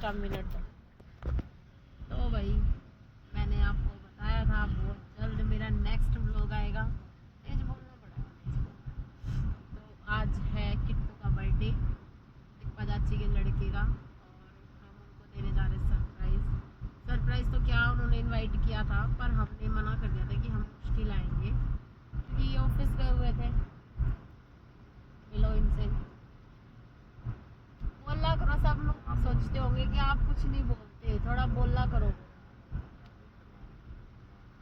Extra minute. तो भाई मैंने आपको बताया था बहुत जल्द मेरा नेक्स्ट व्लॉग आएगा। तेज बोलना पड़ेगा। तो आज है किट्टू का बर्थडे, दीपा चाची के लड़के का, और हम उनको देने जा रहे सरप्राइज। सरप्राइज तो क्या, उन्होंने इनवाइट किया था पर हमने मना कर दिया था कि हम मुश्किल आएंगे क्योंकि ये ऑफिस गए हुए थे। मिलो इनसे, बोला करो। सब लोग सोचते होंगे कि आप कुछ नहीं बोलते, थोड़ा बोला करो,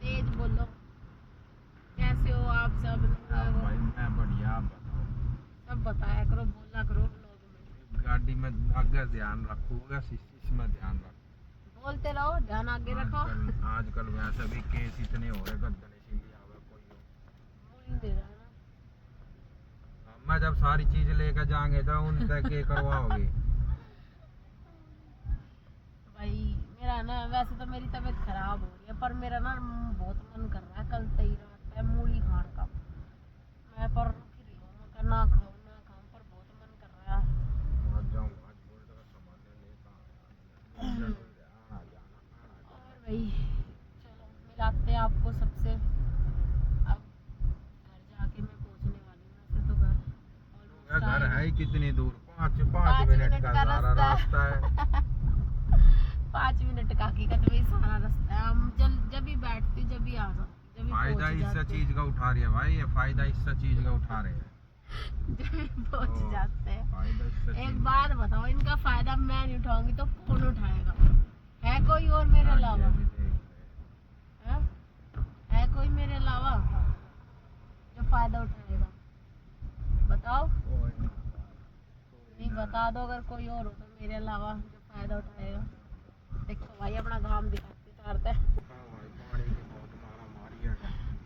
तेज बोलो। कैसे हो आप सब? भाई मैं बढ़िया, आप बताओ। सब बताया करो, बोला करो व्लॉग में। गाड़ी में आगे ध्यान रखूंगा, शीशे में ध्यान रखूंगा। बोलते रहो, ध्यान आगे रखो। आजकल वैसे भी केस इतने हो रहे, गद्दन इसीलिए आवे कोई हो। मुझे दे रहा है ना। मैं जब सारी चीज लेकर जाएंगे तो उन तक के करवाओगे। भाई मेरा ना, वैसे तो मेरी तबीयत खराब हो रही है पर मेरा ना बहुत मन कर रहा है कल तई रात है मूली खाने का। मैं पर रुक ही रही हूँ, मैं कहा ना खाऊं ना खाऊं, पर बहुत मन कर रहा है। आज जाऊंगा, आज बोल्ट का सामान लेकर और भाई चलो मिलाते हैं आपको सबसे। अब घर जाके मैं पहुंचने वाली हूँ। वैसे तो घर ऑलमोस्ट घर है ही कितनी दूर, 5 5 मिनट का सारा रास्ता है। 5 मिनट का हकीकत में सारा रास्ता है। हम जब भी बैठती जब भी आ जाती, जब भी फायदा इस चीज का उठा रही है भाई, ये फायदा इस चीज का उठा रहे हैं। पहुंच जाते हैं। फायदा इस एक बात बताओ, इनका फायदा मैं नहीं उठाऊंगी तो कौन उठाएगा? है कोई और मेरे अलावा? है कोई मेरे अलावा जो फायदा उठाएगा? बताओ। नहीं बता दो अगर कोई और हो तो मेरे अलावा जो फायदा उठाएगा। देखो भाई अपना घाम दिखाते उतारते हैं।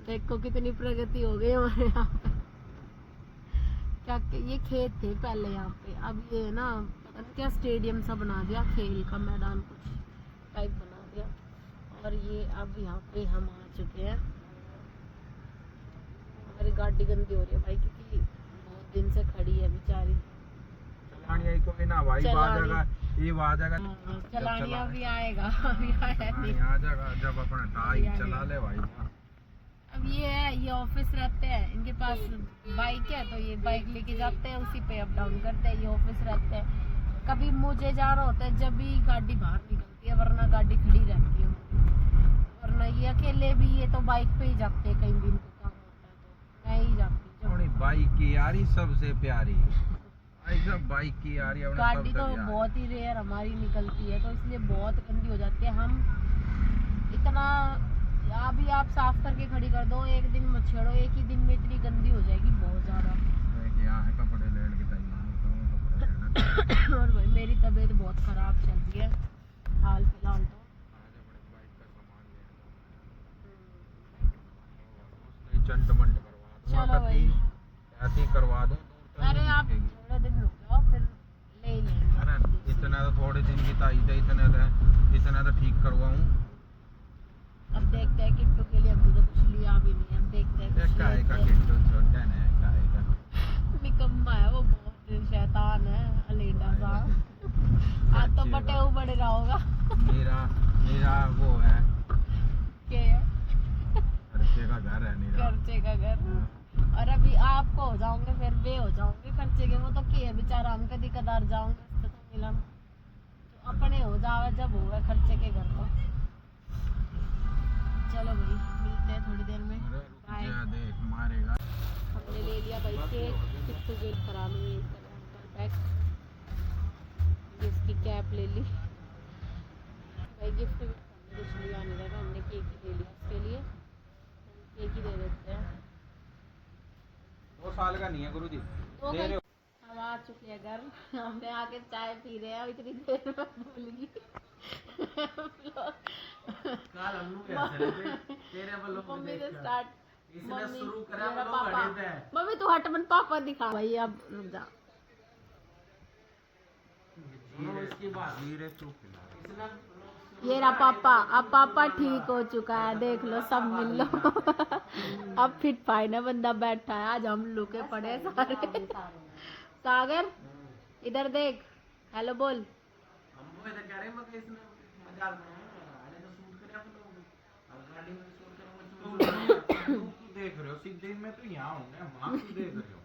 देखो कितनी प्रगति हो गई हमारे यहाँ पे। क्या ये खेत थे पहले यहाँ पे, अब ये ना पता नहीं क्या स्टेडियम सा बना दिया, खेल का मैदान कुछ टाइप बना दिया। और ये अब यहाँ पे हम आ चुके हैं। हमारी गाड़ी गंदी हो रही है भाई क्योंकि बहुत दिन से खड़ी है बेचारी। कोई ना भाई, चलानिया भी आएगा। आ जाएगा जब अपना टाइम चला ले भाई। अब ये है, ये ऑफिस रहते हैं, इनके पास बाइक है तो ये बाइक लेके जाते हैं, उसी पे अप डाउन करते हैं। ये ऑफिस रहते हैं, कभी मुझे जाना होता है जब भी गाड़ी बाहर निकलती है, वरना गाड़ी खड़ी रहती है। वरना ये अकेले भी ये तो बाइक पे ही जाते हैं, कहीं भी इनको काम होता है तो मैं ही जाती हूँ। बाइक की यारी सबसे प्यारी, ऐसा बाइक की यारी। गाड़ी तो बहुत ही रेयर हमारी निकलती है तो इसलिए बहुत गंदी हो जाती है। हम इतना अभी आप साफ करके खड़ी कर दो, एक दिन मत छेड़ो, एक ही दिन में इतनी गंदी हो जाएगी बहुत ज्यादा। कपड़े लेने की तैयारी। और भाई मेरी तबीयत बहुत खराब चल रही है हाल फिलहाल तो। चलो भाई ऐसी करवा दो। अरे आप थोड़े दिन रुक जाओ फिर ले लेंगे। अरे इतना तो थोड़े दिन की ताई थे, इतना तो ठीक करवाऊं। अब देखते हैं किट्टू के लिए, अभी तो कुछ लिया भी नहीं है। अब देखते हैं निकम्मा है वो, बहुत शैतान है अलीडा सा। आज तो बटे बड़े रहा होगा। मेरा वो है क्या है? खर्चे का घर है मेरा। खर्चे का घर। और अभी आपको हो जाओगे फिर बे हो जाओगे खर्चे के। वो तो के बेचारा, हम कभी कदार जाओगे तो मिलन तो अपने हो जावे जब होगा खर्चे के घर तो। चलो भाई मिलते हैं थोड़ी देर में। बाय। देख मारेगा। हमने ले लिया भाई केक, किट्टू के कराने में पैक। इसकी कैप ले ली भाई, गिफ्ट भी हमने कुछ लिया नहीं था, हमने केक ही ले लिया उसके लिए। केक ही दे देते हैं। 2 साल का नहीं है गुरुजी। हम आ चुके हैं घर, हमने आके चाय पी रहे हैं। इतनी देर में भूल गई। मम्मी से स्टार्ट, मम्मी तू हट, मन पापा दिखा भाई। अब रुक जा। ये रहा पापा। अब पापा ठीक हो चुका है, देख लो सब मिल लो। अब फिट फाइन है बंदा, बैठा है। आज हम लुके पड़े सारे। सागर इधर देख, हेलो बोल। पे तो कह रहे मैं कि इसने मजाक बनाया आने तो शूट करे आप लोग और गाड़ी में शूट करो तू देख रहे हो सीधे में तो यहाँ हूँ मैं वहाँ तू देख रहे हो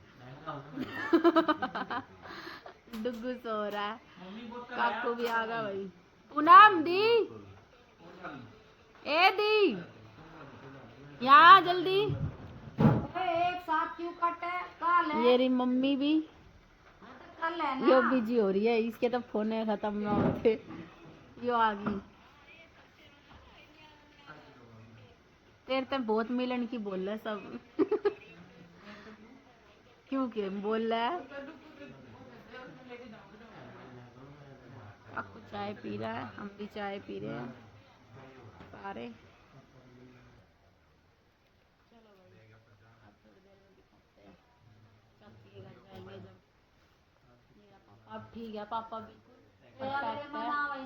डुगू सो रहा है, मम्मी बोल काकू भी आ गया भाई। पूनम दी, ए दी, यहाँ जल्दी। एक साथ क्यों कटे? कल है, ये रही मम्मी भी, कल है यो ना। बिजी हो रही है, इसके तो फोन खत्म ना होते। यो आ गई। तेरे तो बहुत मिलन की बोल रहा है सब। क्यों के बोल रहा है? आपको चाय पी रहा है, हम भी चाय पी रहे हैं सारे। चलो भाई, अब थोड़ी देर में दिखाते हैं। चाची के घर जाएंगे जब मेरा पापा अब ठीक है, पापा बिल्कुल परफेक्ट है, कोई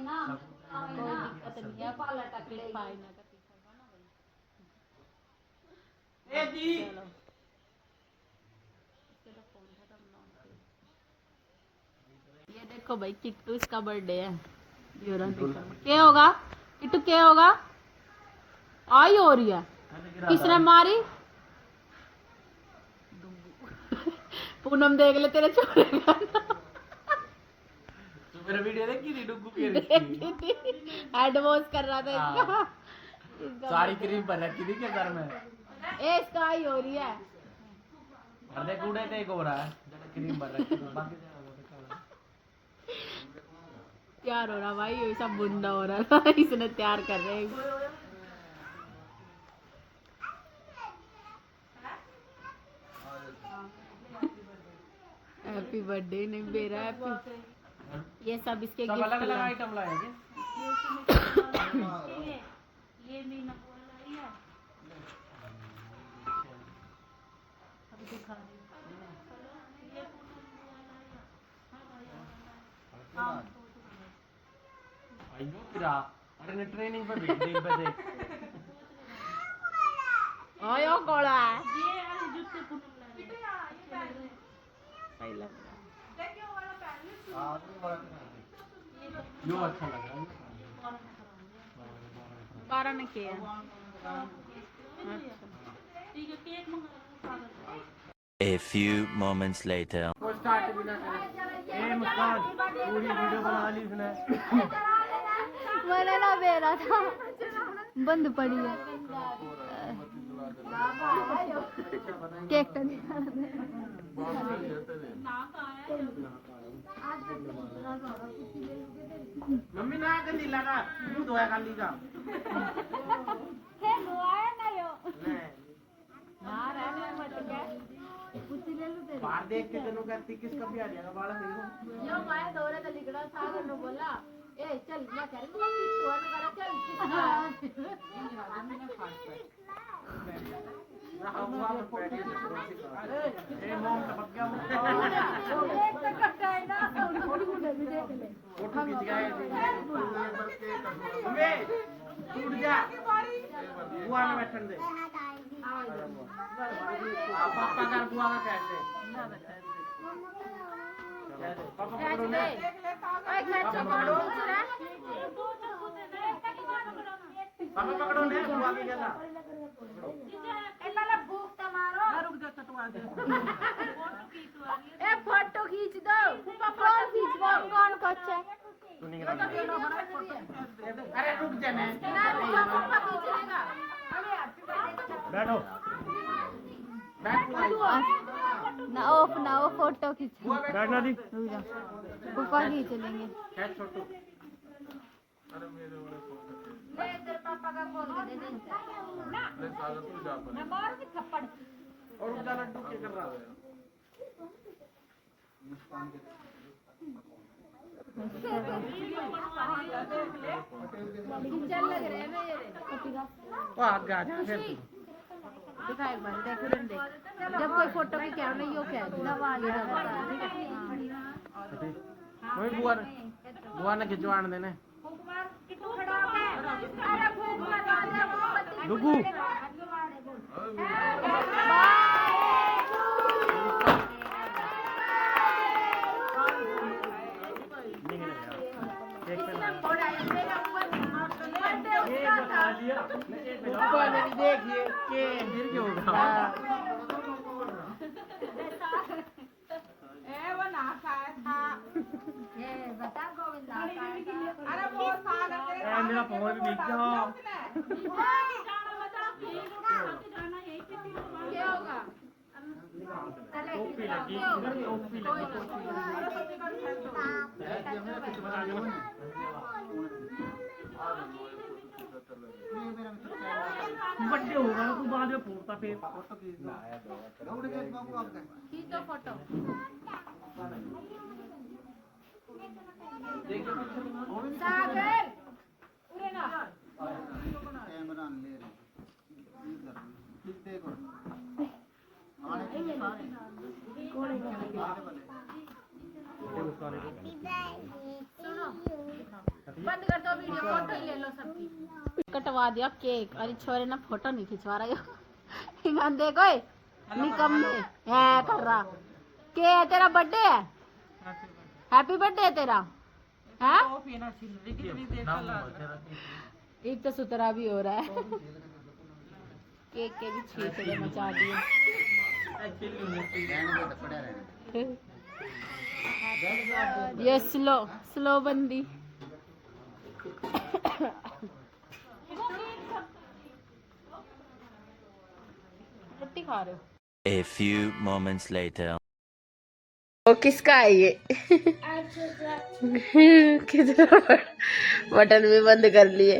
दिक्कत नहीं है। तकलीफ पाई ना तकलीफ होगा ना भाई। ए दी चलो, इसके तो फोन खत्म ना होते। ये देखो भाई, किट्टू इसका बर्थडे है। क्या होगा किट्टू, क्या होगा? आई हो रही है, किसने मारी? पूनम देख ले, तेरे छोड़ेगा ना। तो मेरा वीडियो देखी थी डुगू की हेड वॉश कर रहा था इसका। सारी क्रीम पर रखी थी क्या सर में ए, इसका आई हो रही है। और देख उड़े थे एक हो रहा है क्रीम पर रखी थी बाकी तैयार हो रहा भाई, ये सब बुंदा हो रहा था। इसने तैयार कर रहे हैं। हैप्पी बर्थडे नहीं मेरा हैप्पी। ये सब इसके सब अलग अलग गिफ्ट आइटम लाए क्या ये मीना बोल रही है, अभी दिखा रही आइयो किरा अरे ने ट्रेनिंग पे भेज दे पे देख आयो कोड़ा है। ये जूते पूनम लाए सही लग रहा यो अच्छा लग रहा है है। 12 ने किया। ठीक है, केक मंगा लो। A few moments later. वो स्टार्ट भी ना करे ए मुस्कान पूरी वीडियो बना ली इसने मैंने ना मेरा था, बंद पड़ी है। केक तो नहीं खाना। मम्मी ना गंदी लगा मुंह धोया खाली का बाहर देख के तेनों कहती किसका भी आ जाएगा बाड़ा मेरे यो माया दौरे तो लिखड़ा सागर ने बोला, ए चल मैं कह रही हूं कि तू करा चल। ए मोम का पक्का एक तो कट्टा है ना, फोटो देख ले। फोटो खींच गए मम्मी टूट जा बुआ ने बैठन दे पापा का बुआ का कैसे पापा पकड़ो ना पापा पकड़ो ना बुआ की गला ए फोटो खींच दो, फोटो खींच दो। कौन कच्चा है? अरे रुक जा मैं बैठो ना ऑफ ना वो फोटो खींच। बैठना दी रुक जा, ऊपर खींच लेंगे। है छोटू और उनका लड्डू क्या कर रहा है चल लग रहे हैं ना ये। वो आगे आ जा फिर दिखा एक बार, देख उधर देख। जब कोई फोटो की क्या नहीं यो क्या दबा ये दबा। वही बुआ ने खिंचवान देने डुगू देखिए के गिर गया होगा। वो ना खाया था। ये बता गोविंद ना खाया था। अरे वो सागर के मेरा फोन भी बिक गया। क्या होगा? टोपी लगी बर्थडे होगा तो बाद में फोड़ता फिर फोटो खींचना खींचो फोटो। सागर उरे ना कैमरा ले रहे देखो सुनो बंद कर दो वीडियो फोटो ही ले लो सबकी। कटवा दिया केक अरे छोरे ना फोटो नहीं खिंचवा रहा है देखो निकम्मे है कर रहा के तेरा बर्थडे है हैप्पी बर्थडे तेरा है एक तो सुतरा भी हो रहा है केक के भी छींटे मचा दिए ये स्लो स्लो बंदी रोटी खा रहे हो A few moments later. वो किसका है ये कितना बटन भी बंद कर लिए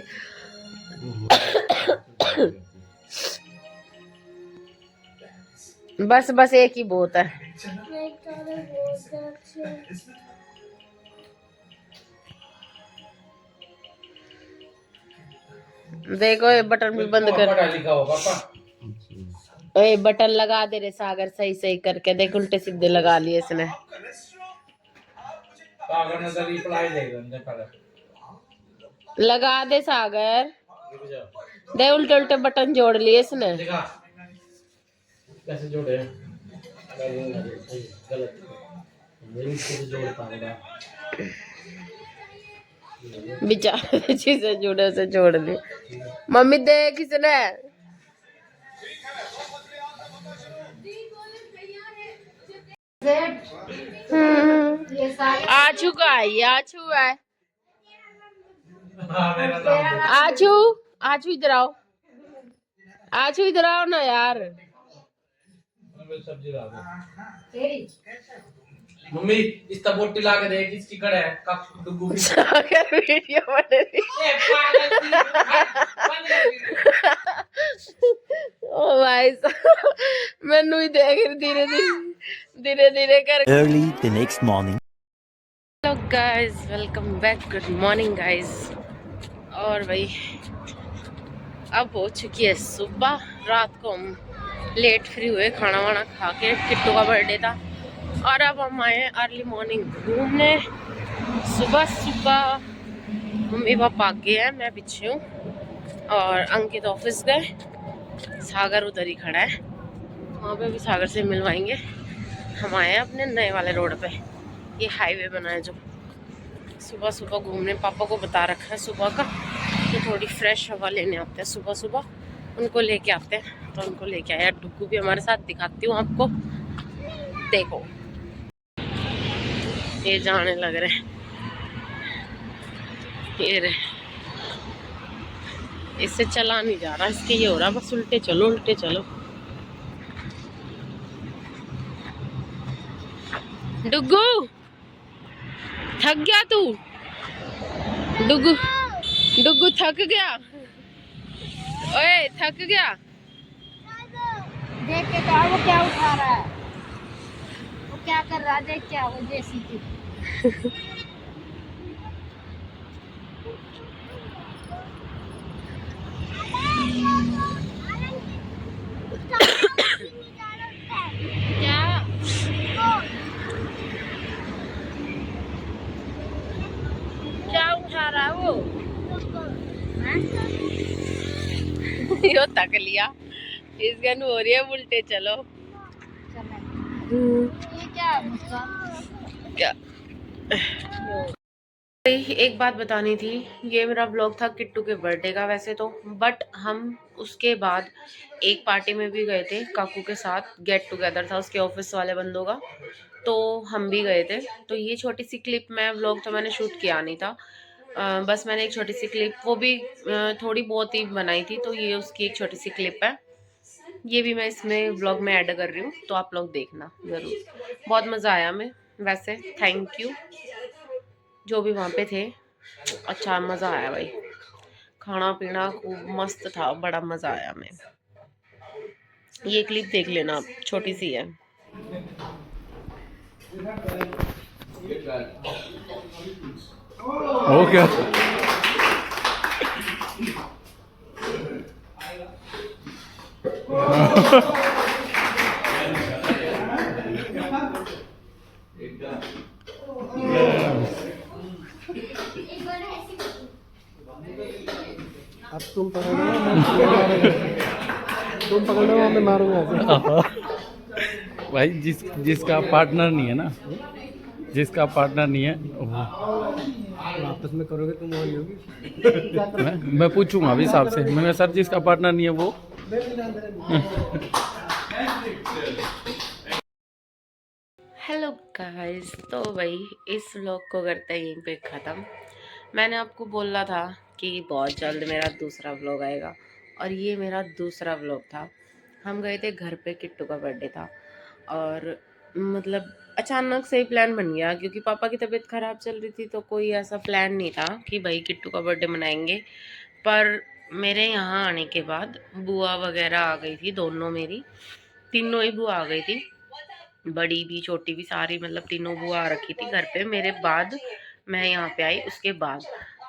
बस बस एक ही बहुत है देखो ये बटन भी बंद कर ओए बटन लगा दे रे सागर सही सही करके देख उल्टे सीधे लगा लिए इसने लगा दे सागर दे उल्टे उल्टे बटन जोड़ लिए इसने कैसे जोड़े गलत जोड़ पाएगा बेचारे चीजें जुड़े से जोड़ ली मम्मी देख किसने आछू का है ये आछू है आछू आछू इधर आओ आछू इधर आओ ना यार सब्जी ला मम्मी इसका बोटी ला के दे किसकी कड़ है कप डुगू की सागर वीडियो बन रही ओ भाई मैनू ही देख धीरे धीरे धीरे कर Early the next morning. Hello guys welcome back good morning guys और भाई अब हो चुकी है सुबह रात को हम लेट फ्री हुए खाना वाना खा के किट्टू का बर्थडे था और अब हम आए अर्ली मॉर्निंग घूमने सुबह सुबह मम्मी पापा आगे हैं मैं पीछे हूँ और अंकित ऑफिस गए सागर उधर ही खड़ा है वहाँ पे भी सागर से मिलवाएंगे हम आए हैं अपने नए वाले रोड पे ये हाईवे बना है जो सुबह सुबह घूमने पापा को बता रखा है सुबह का तो थोड़ी फ्रेश हवा लेने आते हैं सुबह सुबह उनको लेके आते हैं तो उनको लेके आया डुगू भी हमारे साथ दिखाती हूँ आपको देखो ये जाने लग रहे हैं ये रहे इससे चला नहीं जा रहा इसके ये हो रहा बस उल्टे चलो डुगू थक गया तू डुगू थक गया ओए थक गया देख के तो वो क्या उठा रहा है वो क्या कर रहा है देख क्या वो जेसीबी क्या उठा रहा है वो यो तक लिया इसका हो रही है उल्टे चलो ये क्या है मुस्कान क्या एक बात बतानी थी, ये मेरा व्लॉग था किट्टू के बर्थडे का वैसे तो, बट हम उसके बाद एक पार्टी में भी गए थे काकू के साथ। गेट टुगेदर था उसके ऑफिस वाले बंदों का, तो हम भी गए थे। तो ये छोटी सी क्लिप, मैं व्लॉग तो मैंने शूट किया नहीं था, बस मैंने एक छोटी सी क्लिप, वो भी थोड़ी बहुत ही बनाई थी, तो ये उसकी एक छोटी सी क्लिप है। ये भी मैं इसमें व्लॉग में ऐड कर रही हूँ, तो आप लोग देखना ज़रूर। बहुत मज़ा आया हमें वैसे, थैंक यू जो भी वहाँ पे थे। अच्छा मज़ा आया भाई, खाना पीना खूब मस्त था, बड़ा मज़ा आया हमें। ये क्लिप देख लेना आप, छोटी सी है। ओके अब तुम पकड़ो, तुम पकड़ो, मैं मारूंगा। भाई जिसका पार्टनर नहीं है ना, जिसका पार्टनर नहीं है वो आपस में करोगे तुम वही होगी। मैं पूछूंगा अभी साहब से, मैं सर जिसका पार्टनर नहीं है वो। हेलो गाइस, तो भाई इस व्लॉग को करते हैं यहीं पे ख़त्म। मैंने आपको बोला था कि बहुत जल्द मेरा दूसरा व्लॉग आएगा, और ये मेरा दूसरा व्लॉग था। हम गए थे घर पे, किट्टू का बर्थडे था, और मतलब अचानक से ही प्लान बन गया, क्योंकि पापा की तबीयत ख़राब चल रही थी, तो कोई ऐसा प्लान नहीं था कि भाई किट्टू का बर्थडे मनाएंगे। पर मेरे यहाँ आने के बाद बुआ वगैरह आ गई थी, दोनों मेरी तीनों ही बुआ आ गई थी, बड़ी भी छोटी भी, सारी मतलब तीनों बुआ आ रखी थी घर पे मेरे बाद। मैं यहाँ पे आई उसके बाद,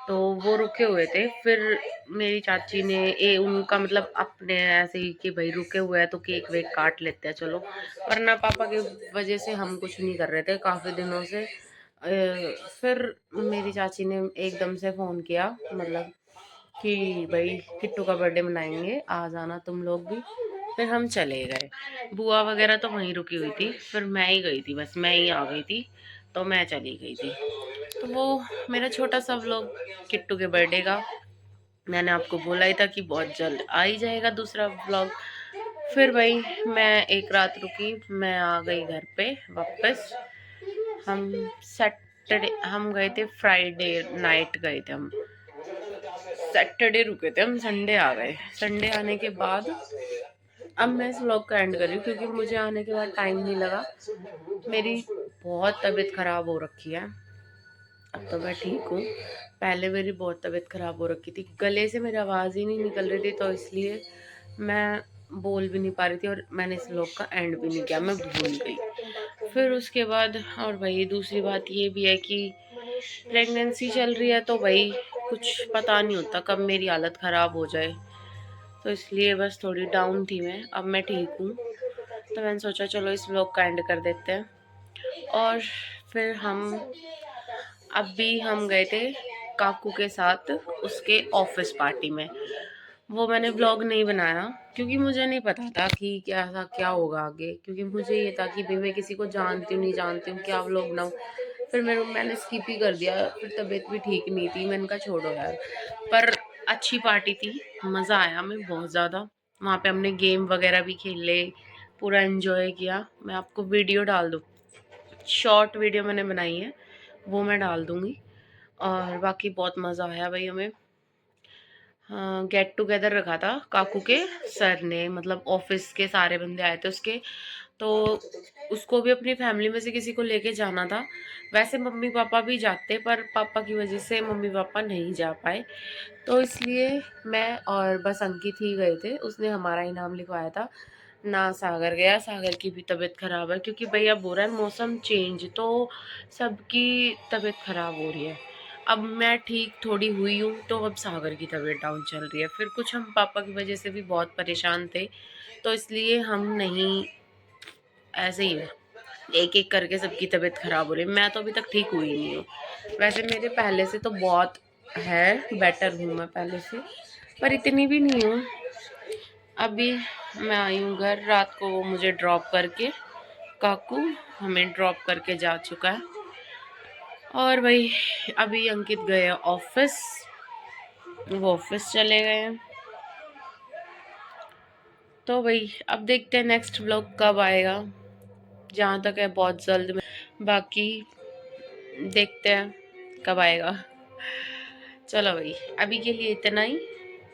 तो वो रुके हुए थे। फिर मेरी चाची ने उनका मतलब अपने ऐसे ही कि भाई रुके हुए हैं तो केक वेक काट लेते हैं चलो, वरना पापा की वजह से हम कुछ नहीं कर रहे थे काफ़ी दिनों से। फिर मेरी चाची ने एकदम से फ़ोन किया, मतलब कि भाई किट्टू का बर्थडे मनाएंगे, आ जाना तुम लोग भी। फिर हम चले गए, बुआ वगैरह तो वहीं रुकी हुई थी, फिर मैं ही गई थी, बस मैं ही आ गई थी, तो मैं चली गई थी। तो वो मेरा छोटा सा व्लॉग किट्टू के बर्थडे का, मैंने आपको बोला ही था कि बहुत जल्द आ ही जाएगा दूसरा व्लॉग। फिर भाई मैं एक रात रुकी, मैं आ गई घर पे वापस। हम सैटरडे हम गए थे, फ्राइडे नाइट गए थे हम, सैटरडे रुके थे हम, संडे आ गए। संडे आने के बाद अब मैं इस व्लॉग का एंड कर रही हूँ, क्योंकि मुझे आने के बाद टाइम नहीं लगा। मेरी बहुत तबीयत ख़राब हो रखी है, अब तो मैं ठीक हूँ। पहले मेरी बहुत तबीयत ख़राब हो रखी थी, गले से मेरी आवाज़ ही नहीं निकल रही थी, तो इसलिए मैं बोल भी नहीं पा रही थी, और मैंने इस व्लॉग का एंड भी नहीं किया, मैं भूल गई। फिर उसके बाद, और भाई दूसरी बात ये भी है कि प्रेगनेंसी चल रही है, तो भाई कुछ पता नहीं होता कब मेरी हालत ख़राब हो जाए, तो इसलिए बस थोड़ी डाउन थी मैं। अब मैं ठीक हूँ, तो मैंने सोचा चलो इस व्लॉग का एंड कर देते हैं। और फिर हम गए थे काकू के साथ उसके ऑफिस पार्टी में। वो मैंने व्लॉग नहीं बनाया, क्योंकि मुझे नहीं पता था कि क्या होगा आगे, क्योंकि मुझे ये था कि भाई मैं किसी को जानती हूँ नहीं जानती हूँ, क्या व्लॉग बनाऊँ। फिर मैंने स्किप ही कर दिया, फिर तबीयत भी ठीक नहीं थी, मैंने कहा छोड़ो यार। पर अच्छी पार्टी थी, मज़ा आया हमें बहुत ज़्यादा। वहाँ पे हमने गेम वगैरह भी खेले, पूरा एंजॉय किया। मैं आपको वीडियो डाल दूँ, शॉर्ट वीडियो मैंने बनाई है, वो मैं डाल दूँगी। और बाकी बहुत मज़ा आया भाई हमें। हाँ, गेट टुगेदर रखा था काकू के सर ने, मतलब ऑफिस के सारे बंदे आए थे उसके, तो उसको भी अपनी फैमिली में से किसी को लेके जाना था। वैसे मम्मी पापा भी जाते, पर पापा की वजह से मम्मी पापा नहीं जा पाए, तो इसलिए मैं और बस अंकित ही गए थे। उसने हमारा ही नाम लिखवाया था ना, सागर गया। सागर की भी तबीयत ख़राब है, क्योंकि भैया अब हो रहा है मौसम चेंज, तो सबकी तबीयत ख़राब हो रही है। अब मैं ठीक थोड़ी हुई हूँ, तो अब सागर की तबीयत डाउन चल रही है। फिर कुछ हम पापा की वजह से भी बहुत परेशान थे, तो इसलिए हम नहीं, ऐसे ही एक एक करके सबकी तबीयत ख़राब हो रही है। मैं तो अभी तक ठीक हुई नहीं हूँ, वैसे मेरे पहले से तो बहुत है, बेटर हूँ मैं पहले से, पर इतनी भी नहीं हूँ। अभी मैं आई हूँ घर, रात को वो मुझे ड्रॉप करके, काकू हमें ड्रॉप करके जा चुका है। और भाई अभी अंकित गए ऑफिस, वो ऑफिस चले गए हैं। तो भाई अब देखते हैं नेक्स्ट व्लॉग कब आएगा, जहाँ तक है बहुत जल्द में, बाकी देखते हैं कब आएगा। चलो भाई अभी के लिए इतना ही,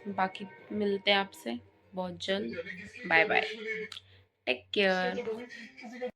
बाकी मिलते हैं आपसे बहुत जल्द। Bye bye, take care.